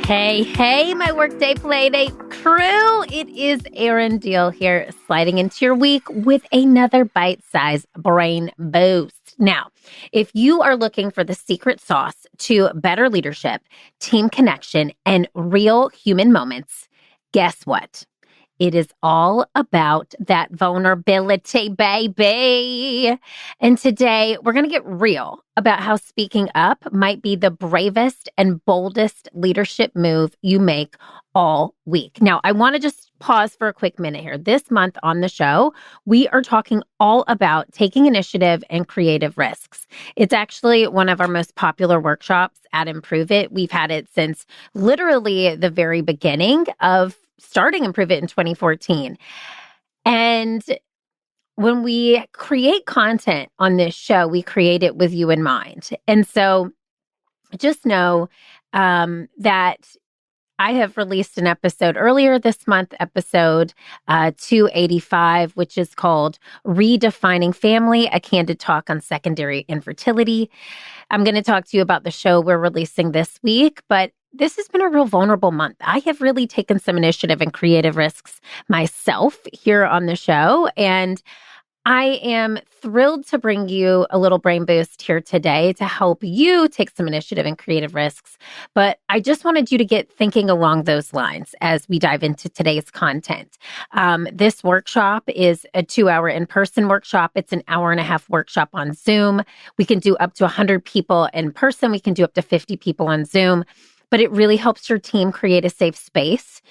Hey, my Workday Playdate crew. It is Erin Deal here, sliding into your week with another bite-sized brain boost. Now, if you are looking for the secret sauce to better leadership, team connection, and real human moments, guess what? It is all about that vulnerability, baby. And today we're going to get real about how speaking up might be the bravest and boldest leadership move you make all week. Now, I want to just pause for a quick minute here. This month on the show, we are talking all about taking initiative and creative risks. It's actually one of our most popular workshops at Improve It. We've had it since literally the very beginning of starting Improve It in 2014. And when we create content on this show, we create it with you in mind. And so just know that I have released an episode earlier this month, episode 285, which is called Redefining Family, a candid talk on secondary infertility. I'm going to talk to you about the show we're releasing this week, but this has been a real vulnerable month. I have really taken some initiative and creative risks myself here on the show, and I am thrilled to bring you a little brain boost here today to help you take some initiative and creative risks. But I just wanted you to get thinking along those lines as we dive into today's content. This workshop is a 2-hour in-person workshop. It's an hour-and-a-half workshop on Zoom. We can do up to 100 people in person. We can do up to 50 people on Zoom. But it really helps your team create a safe space,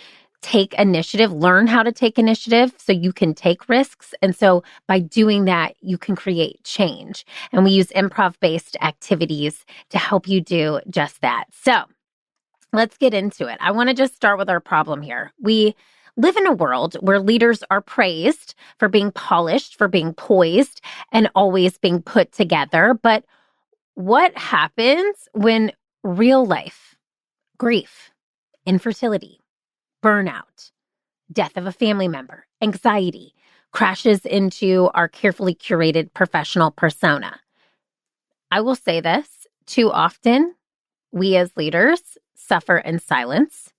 take initiative, learn how to take initiative so you can take risks. And so by doing that, you can create change. And we use improv-based activities to help you do just that. So let's get into it. I want to just start with our problem here. We live in a world where leaders are praised for being polished, for being poised, and always being put together. But what happens when real life, grief, infertility, burnout, death of a family member, anxiety crashes into our carefully curated professional persona? I will say this, too often, we as leaders suffer in silence,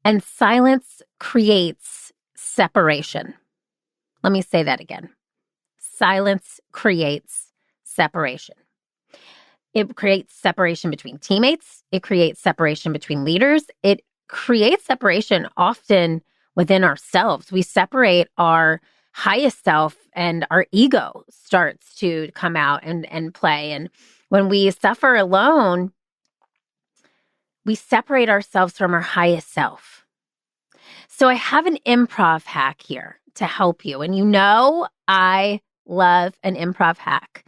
and silence creates separation. Let me say that again. Silence creates separation. It creates separation between teammates. It creates separation between leaders. It creates separation often within ourselves. We separate our highest self and our ego starts to come out and play. And when we suffer alone, we separate ourselves from our highest self. So I have an improv hack here to help you. And you know I love an improv hack.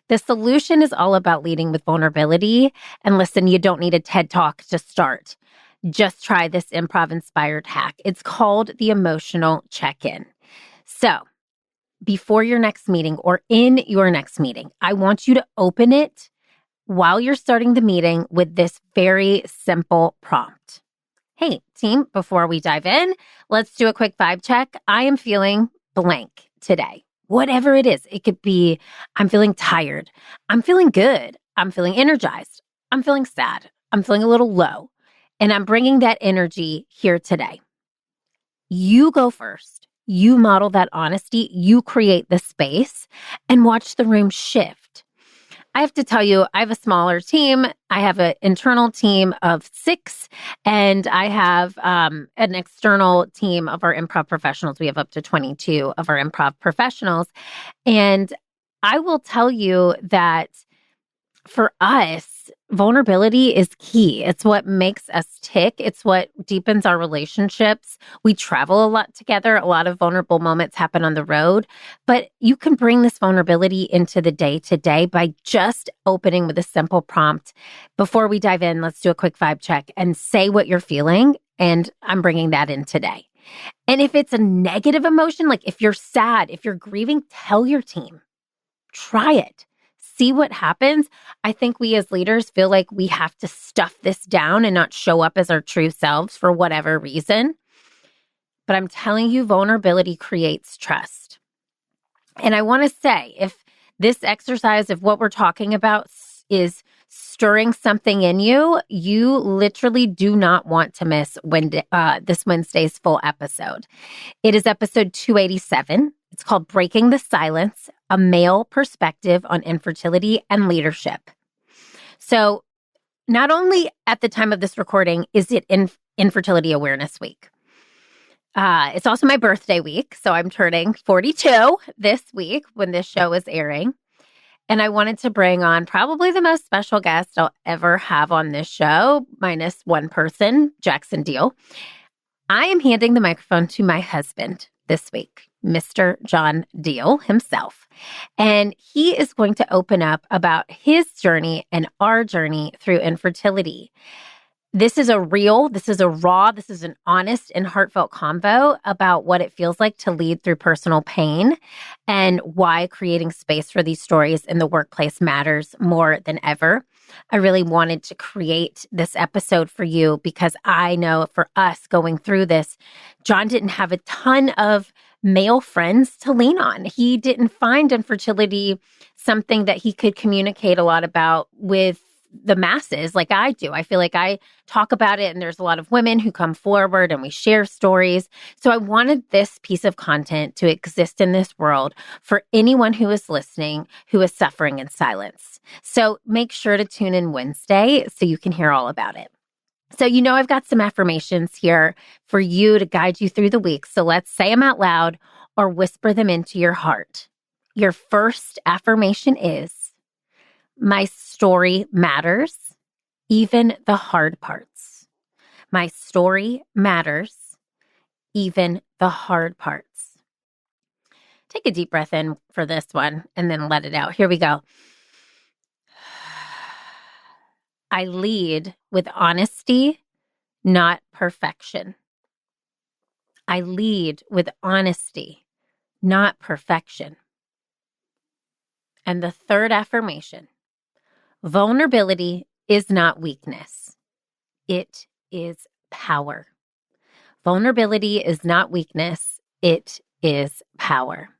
The solution is all about leading with vulnerability. And listen, you don't need a TED Talk to start. Just try this improv-inspired hack. It's called the emotional check-in. So before your next meeting or in your next meeting, I want you to open it while you're starting the meeting with this very simple prompt. Hey, team, before we dive in, let's do a quick vibe check. I am feeling blank today. Whatever it is, it could be, I'm feeling tired. I'm feeling good. I'm feeling energized. I'm feeling sad. I'm feeling a little low. And I'm bringing that energy here today. You go first. You model that honesty. You create the space and watch the room shift. I have to tell you, I have a smaller team. I have an internal team of 6, and I have an external team of our improv professionals. We have up to 22 of our improv professionals. And I will tell you that for us, vulnerability is key. It's what makes us tick. It's what deepens our relationships. We travel a lot together. A lot of vulnerable moments happen on the road, but you can bring this vulnerability into the day-to-day by just opening with a simple prompt. Before we dive in, let's do a quick vibe check and say what you're feeling. And I'm bringing that in today. And if it's a negative emotion, like if you're sad, if you're grieving, tell your team. Try it. See what happens. I think we as leaders feel like we have to stuff this down and not show up as our true selves for whatever reason. But I'm telling you, vulnerability creates trust. And I want to say, if this exercise of what we're talking about is stirring something in you, you literally do not want to miss this Wednesday's full episode. It is episode 287. It's called Breaking the Silence, a Male Perspective on Infertility and Leadership. So not only at the time of this recording is it Infertility Awareness Week, it's also my birthday week. So I'm turning 42 this week when this show is airing. And I wanted to bring on probably the most special guest I'll ever have on this show, minus one person, Jackson Deal. I am handing the microphone to my husband this week, Mr. John Deal himself. And he is going to open up about his journey and our journey through infertility. This is a raw, this is an honest and heartfelt convo about what it feels like to lead through personal pain and why creating space for these stories in the workplace matters more than ever. I really wanted to create this episode for you because I know for us going through this, John didn't have a ton of male friends to lean on. He didn't find infertility something that he could communicate a lot about with the masses like I do. I feel like I talk about it and there's a lot of women who come forward and we share stories. So I wanted this piece of content to exist in this world for anyone who is listening who is suffering in silence. So make sure to tune in Wednesday so you can hear all about it. So I've got some affirmations here for you to guide you through the week. So let's say them out loud or whisper them into your heart. Your first affirmation is, my story matters, even the hard parts. My story matters, even the hard parts. Take a deep breath in for this one and then let it out. Here we go. I lead with honesty, not perfection. I lead with honesty, not perfection. And the third affirmation, vulnerability is not weakness. It is power. Vulnerability is not weakness. It is power.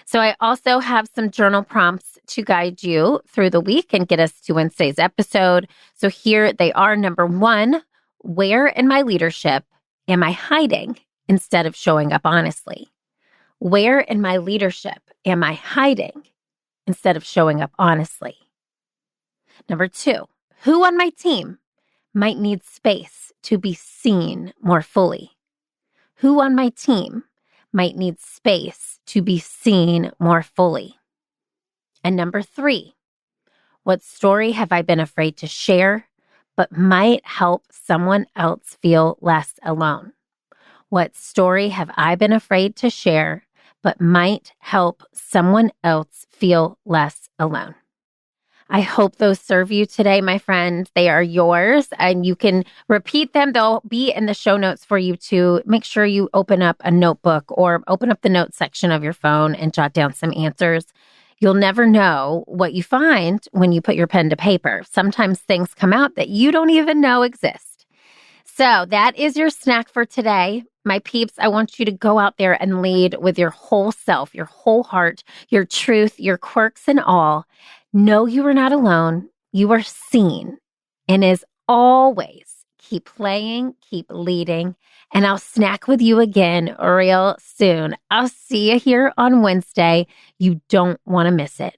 So I also have some journal prompts to guide you through the week and get us to Wednesday's episode. So here they are. Number one, where in my leadership am I hiding instead of showing up honestly? Where in my leadership am I hiding instead of showing up honestly? Number two, who on my team might need space to be seen more fully? Who on my team might need space to be seen more fully? And number three, what story have I been afraid to share, but might help someone else feel less alone? What story have I been afraid to share, but might help someone else feel less alone? I hope those serve you today, my friend. They are yours and you can repeat them. They'll be in the show notes for you to make sure you open up a notebook or open up the notes section of your phone and jot down some answers. You'll never know what you find when you put your pen to paper. Sometimes things come out that you don't even know exist. So that is your snack for today. My peeps, I want you to go out there and lead with your whole self, your whole heart, your truth, your quirks and all. Know you are not alone. You are seen. And as always, keep playing, keep leading, and I'll snack with you again real soon. I'll see you here on Wednesday. You don't want to miss it.